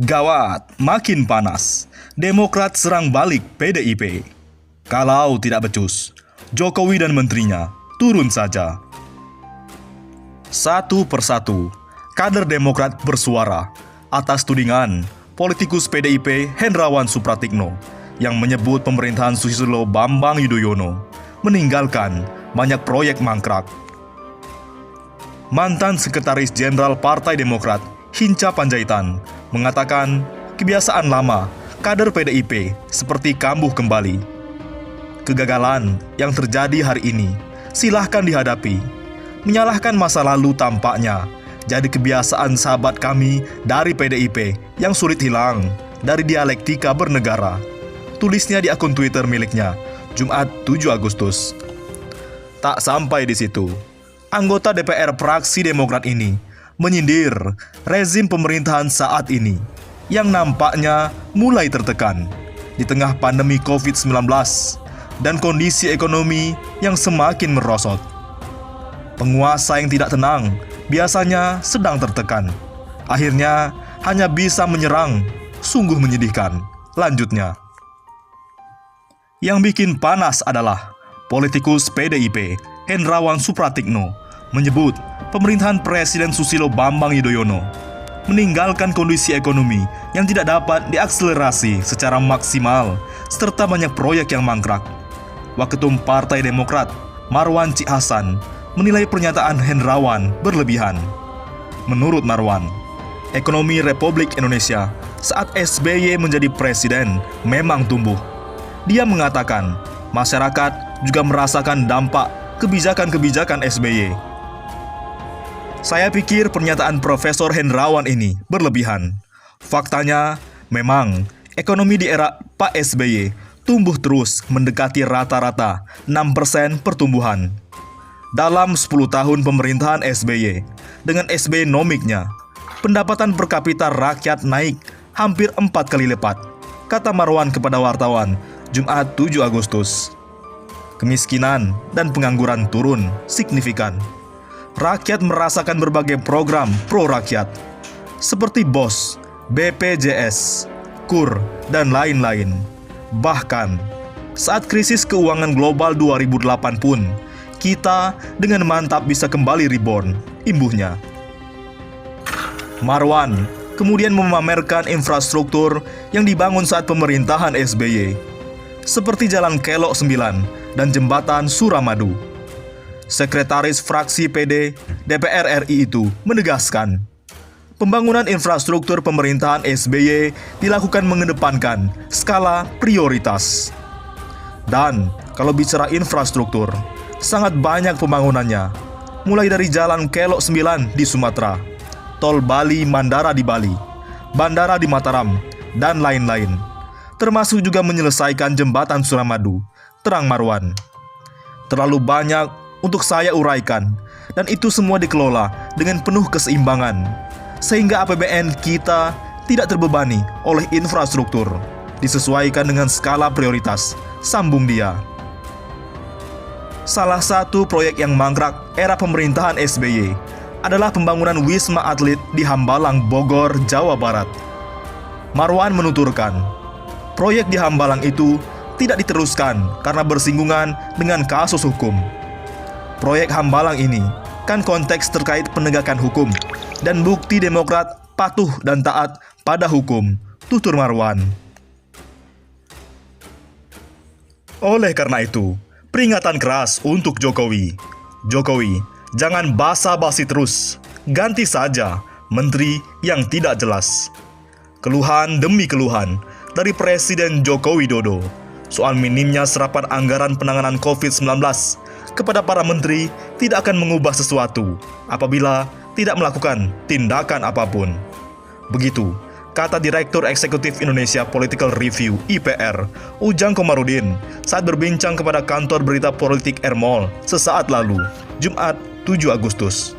Gawat, makin panas. Demokrat serang balik PDIP. Kalau tidak becus, Jokowi dan menterinya turun saja. Satu persatu, kader Demokrat bersuara atas tudingan politikus PDIP Hendrawan Supratikno yang menyebut pemerintahan Susilo Bambang Yudhoyono meninggalkan banyak proyek mangkrak. Mantan Sekretaris Jenderal Partai Demokrat Hinca Panjaitan mengatakan kebiasaan lama kader PDIP seperti kambuh kembali. Kegagalan yang terjadi hari ini silahkan dihadapi. Menyalahkan masa lalu tampaknya jadi kebiasaan sahabat kami dari PDIP yang sulit hilang dari dialektika bernegara. Tulisnya di akun Twitter miliknya, Jumat 7 Agustus. Tak sampai di situ, anggota DPR fraksi Demokrat ini menyindir rezim pemerintahan saat ini yang nampaknya mulai tertekan di tengah pandemi COVID-19 dan kondisi ekonomi yang semakin merosot. Penguasa yang tidak tenang biasanya sedang tertekan. Akhirnya hanya bisa menyerang. Sungguh menyedihkan. Lanjutnya. Yang bikin panas adalah politikus PDIP Hendrawan Supratikno menyebut pemerintahan Presiden Susilo Bambang Yudhoyono meninggalkan kondisi ekonomi yang tidak dapat diakselerasi secara maksimal serta banyak proyek yang mangkrak. Waketum Partai Demokrat Marwan Cik Hasan menilai pernyataan Hendrawan berlebihan. Menurut Marwan, ekonomi Republik Indonesia saat SBY menjadi presiden memang tumbuh. Dia mengatakan masyarakat juga merasakan dampak kebijakan-kebijakan SBY. Saya pikir pernyataan Profesor Hendrawan ini berlebihan. Faktanya, memang ekonomi di era Pak SBY tumbuh terus mendekati rata-rata 6% pertumbuhan. Dalam 10 tahun pemerintahan SBY, dengan SBY nomiknya, pendapatan per kapita rakyat naik hampir 4 kali lipat, kata Marwan kepada wartawan, Jumat 7 Agustus. Kemiskinan dan pengangguran turun signifikan. Rakyat merasakan berbagai program pro-rakyat, seperti BOS, BPJS, KUR, dan lain-lain. Bahkan, saat krisis keuangan global 2008 pun, kita dengan mantap bisa kembali reborn, imbuhnya. Marwan kemudian memamerkan infrastruktur yang dibangun saat pemerintahan SBY, seperti Jalan Kelok 9 dan Jembatan Suramadu. Sekretaris fraksi PD DPR RI itu menegaskan, pembangunan infrastruktur pemerintahan SBY dilakukan mengedepankan skala prioritas. Dan kalau bicara infrastruktur, sangat banyak pembangunannya, mulai dari Jalan Kelok 9 di Sumatera, Tol Bali Mandara di Bali, Bandara di Mataram, dan lain-lain. Termasuk juga menyelesaikan Jembatan Suramadu, terang Marwan. Terlalu banyak untuk saya uraikan, dan itu semua dikelola dengan penuh keseimbangan, sehingga APBN kita tidak terbebani oleh infrastruktur, disesuaikan dengan skala prioritas, sambung dia. Salah satu proyek yang mangkrak era pemerintahan SBY adalah pembangunan Wisma Atlet di Hambalang, Bogor, Jawa Barat. Marwan menuturkan, proyek di Hambalang itu tidak diteruskan karena bersinggungan dengan kasus hukum. Proyek Hambalang ini kan konteks terkait penegakan hukum dan bukti Demokrat patuh dan taat pada hukum, tutur Marwan. Oleh karena itu, peringatan keras untuk Jokowi. Jokowi, jangan basa-basi terus. Ganti saja menteri yang tidak jelas. Keluhan demi keluhan dari Presiden Joko Widodo soal minimnya serapan anggaran penanganan COVID-19 kepada para menteri tidak akan mengubah sesuatu apabila tidak melakukan tindakan apapun. Begitu kata Direktur Eksekutif Indonesia Political Review (IPR) Ujang Komarudin saat berbincang kepada kantor berita politik Ermol sesaat lalu, Jumat 7 Agustus.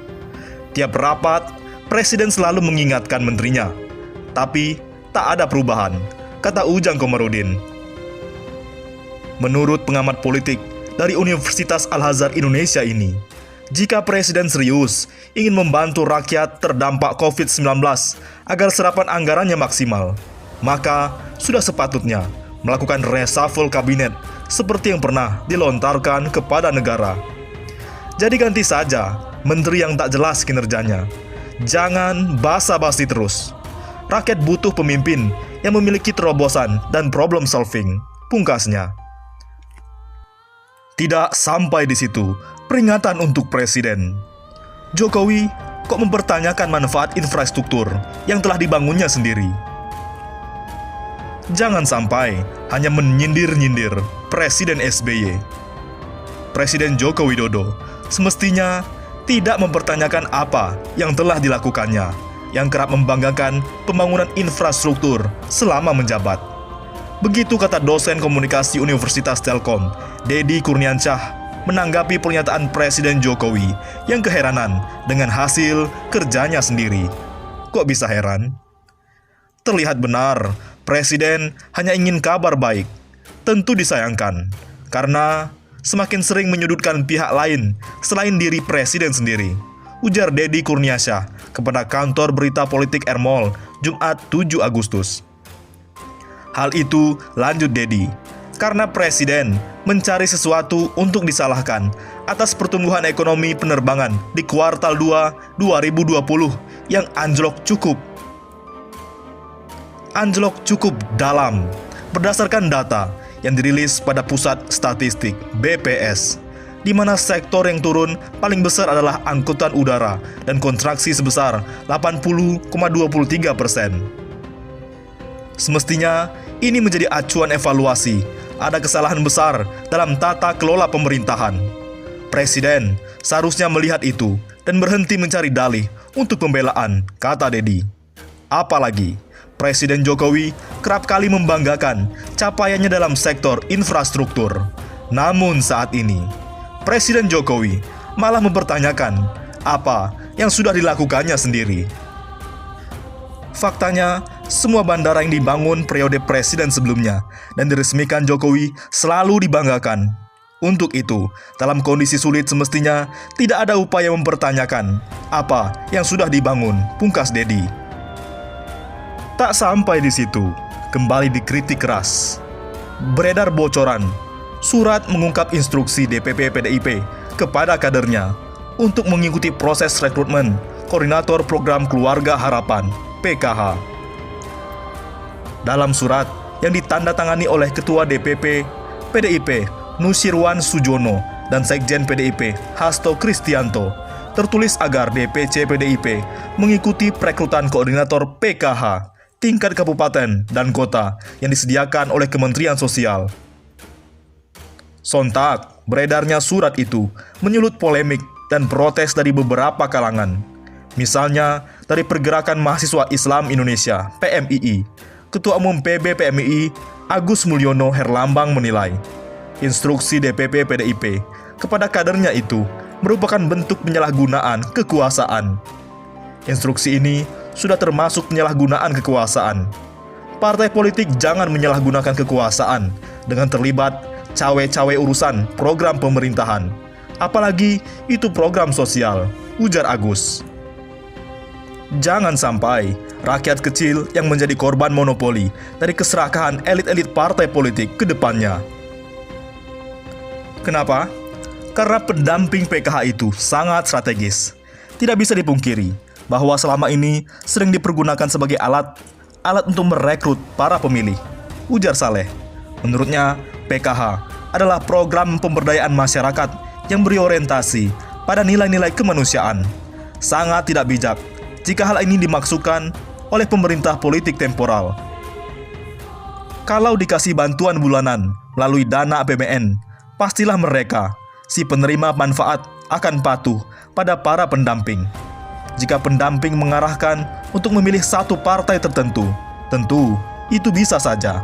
Tiap rapat, Presiden selalu mengingatkan menterinya, tapi tak ada perubahan, kata Ujang Komarudin. Menurut pengamat politik dari Universitas Al-Azhar Indonesia ini, Jika Presiden serius ingin membantu rakyat terdampak COVID-19 agar serapan anggarannya maksimal, maka sudah sepatutnya melakukan reshuffle kabinet seperti yang pernah dilontarkan kepada negara. Jadi ganti saja menteri yang tak jelas kinerjanya. Jangan basa-basi terus. Rakyat butuh pemimpin yang memiliki terobosan dan problem solving, pungkasnya. Tidak sampai di situ, peringatan untuk Presiden. Jokowi kok mempertanyakan manfaat infrastruktur yang telah dibangunnya sendiri. Jangan sampai hanya menyindir-nyindir Presiden SBY. Presiden Joko Widodo semestinya tidak mempertanyakan apa yang telah dilakukannya, yang kerap membanggakan pembangunan infrastruktur selama menjabat. Begitu kata dosen komunikasi Universitas Telkom, Deddy Kurniansyah, menanggapi pernyataan Presiden Jokowi yang keheranan dengan hasil kerjanya sendiri. Kok bisa heran? Terlihat benar, Presiden hanya ingin kabar baik. Tentu disayangkan, karena semakin sering menyudutkan pihak lain selain diri Presiden sendiri, ujar Deddy Kurniansyah kepada kantor berita politik Ermol, Jumat 7 Agustus. Hal itu, lanjut Deddy, karena Presiden mencari sesuatu untuk disalahkan atas pertumbuhan ekonomi penerbangan di kuartal 2 2020 yang anjlok cukup dalam berdasarkan data yang dirilis pada Pusat Statistik BPS, di mana sektor yang turun paling besar adalah angkutan udara dan kontraksi sebesar 80,23%. Semestinya ini menjadi acuan evaluasi. Ada kesalahan besar dalam tata kelola pemerintahan. Presiden seharusnya melihat itu dan berhenti mencari dalih untuk pembelaan, kata Deddy. Apalagi, Presiden Jokowi kerap kali membanggakan capaiannya dalam sektor infrastruktur. Namun saat ini, Presiden Jokowi malah mempertanyakan apa yang sudah dilakukannya sendiri. Faktanya, semua bandara yang dibangun periode presiden sebelumnya dan diresmikan Jokowi selalu dibanggakan. Untuk itu, dalam kondisi sulit semestinya tidak ada upaya mempertanyakan apa yang sudah dibangun, pungkas Deddy. Tak sampai di situ, kembali dikritik keras. Beredar bocoran, surat mengungkap instruksi DPP PDIP kepada kadernya untuk mengikuti proses rekrutmen Koordinator Program Keluarga Harapan PKH. Dalam surat yang ditandatangani oleh Ketua DPP PDIP Nusirwan Sujono dan Sekjen PDIP Hasto Kristianto, tertulis agar DPC PDIP mengikuti perekrutan koordinator PKH tingkat kabupaten dan kota yang disediakan oleh Kementerian Sosial. Sontak beredarnya surat itu menyulut polemik dan protes dari beberapa kalangan. Misalnya dari Pergerakan Mahasiswa Islam Indonesia (PMII), Ketua Umum PB PMII Agus Mulyono Herlambang menilai instruksi DPP PDIP kepada kadernya itu merupakan bentuk penyalahgunaan kekuasaan. Instruksi ini sudah termasuk penyalahgunaan kekuasaan. Partai politik jangan menyalahgunakan kekuasaan dengan terlibat cawe-cawe urusan program pemerintahan. Apalagi itu program sosial, ujar Agus. Jangan sampai rakyat kecil yang menjadi korban monopoli dari keserakahan elit-elit partai politik ke depannya. Kenapa? Karena pendamping PKH itu sangat strategis. Tidak bisa dipungkiri bahwa selama ini sering dipergunakan sebagai alat untuk merekrut para pemilih, ujar Saleh. Menurutnya, PKH adalah program pemberdayaan masyarakat yang berorientasi pada nilai-nilai kemanusiaan. Sangat tidak bijak jika hal ini dimaksudkan oleh pemerintah politik temporal. Kalau dikasih bantuan bulanan melalui dana APBN, pastilah mereka, si penerima manfaat, akan patuh pada para pendamping. Jika pendamping mengarahkan untuk memilih satu partai tertentu, tentu itu bisa saja.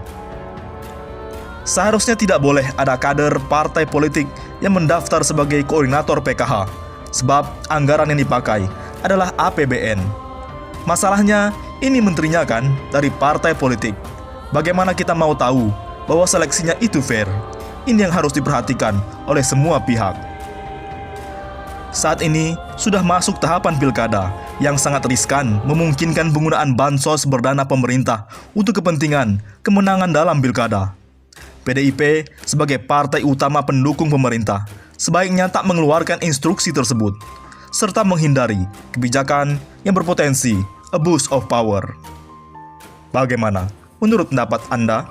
Seharusnya tidak boleh ada kader partai politik yang mendaftar sebagai koordinator PKH, sebab anggaran yang dipakai adalah APBN. Masalahnya, ini menterinya kan dari partai politik. Bagaimana kita mau tahu bahwa seleksinya itu fair? Ini yang harus diperhatikan oleh semua pihak. Saat ini sudah masuk tahapan pilkada yang sangat riskan, memungkinkan penggunaan bansos berdana pemerintah untuk kepentingan kemenangan dalam pilkada. PDIP sebagai partai utama pendukung pemerintah sebaiknya tak mengeluarkan instruksi tersebut, serta menghindari kebijakan yang berpotensi abuse of power. Bagaimana menurut pendapat Anda?